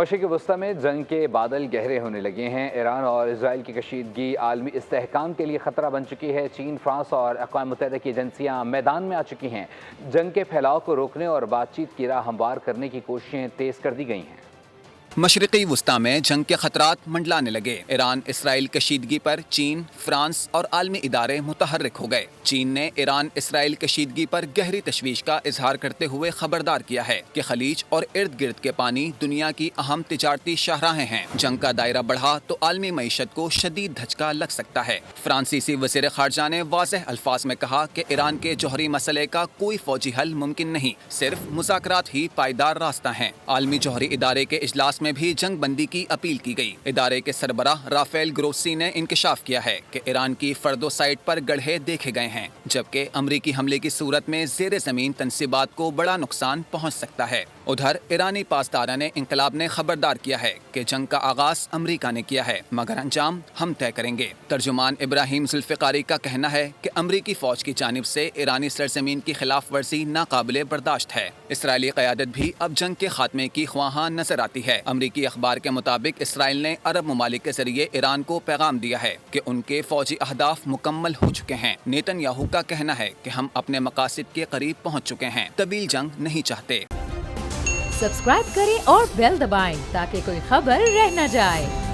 مشرق وسطی میں جنگ کے بادل گہرے ہونے لگے ہیں۔ ایران اور اسرائیل کی کشیدگی عالمی استحکام کے لیے خطرہ بن چکی ہے۔ چین، فرانس اور اقوام متحدہ کی ایجنسیاں میدان میں آ چکی ہیں۔ جنگ کے پھیلاؤ کو روکنے اور بات چیت کی راہ ہموار کرنے کی کوششیں تیز کر دی گئی ہیں۔ مشرقی وسطی میں جنگ کے خطرات منڈلانے لگے۔ ایران اسرائیل کشیدگی پر چین، فرانس اور عالمی ادارے متحرک ہو گئے۔ چین نے ایران اسرائیل کشیدگی پر گہری تشویش کا اظہار کرتے ہوئے خبردار کیا ہے کہ خلیج اور ارد گرد کے پانی دنیا کی اہم تجارتی شاہراہیں ہیں۔ جنگ کا دائرہ بڑھا تو عالمی معیشت کو شدید دھچکا لگ سکتا ہے۔ فرانسیسی وزیر خارجہ نے واضح الفاظ میں کہا کہ ایران کے جوہری مسئلے کا کوئی فوجی حل ممکن نہیں، صرف مذاکرات ہی پائیدار راستہ ہیں۔ عالمی جوہری ادارے کے اجلاس میں بھی جنگ بندی کی اپیل کی گئی۔ ادارے کے سربراہ رافیل گروسی نے انکشاف کیا ہے کہ ایران کی فردو سائٹ پر گڑھے دیکھے گئے ہیں، جبکہ امریکی حملے کی صورت میں زیر زمین تنصیبات کو بڑا نقصان پہنچ سکتا ہے۔ ادھر ایرانی پاسداران انقلاب نے خبردار کیا ہے کہ جنگ کا آغاز امریکہ نے کیا ہے، مگر انجام ہم طے کریں گے۔ ترجمان ابراہیم ذوالفقاری کا کہنا ہے کہ امریکی فوج کی جانب سے ایرانی سرزمین کی خلاف ورزی ناقابل برداشت ہے۔ اسرائیلی قیادت بھی اب جنگ کے خاتمے کی خواہاں نظر آتی ہے۔ امریکی اخبار کے مطابق اسرائیل نے عرب ممالک کے ذریعے ایران کو پیغام دیا ہے کہ ان کے فوجی اہداف مکمل ہو چکے ہیں۔ نیتن یاہو کا کہنا ہے کہ ہم اپنے مقاصد کے قریب پہنچ چکے ہیں، طویل جنگ نہیں چاہتے۔ سبسکرائب کریں اور بیل دبائیں تاکہ کوئی خبر رہ نہ جائے۔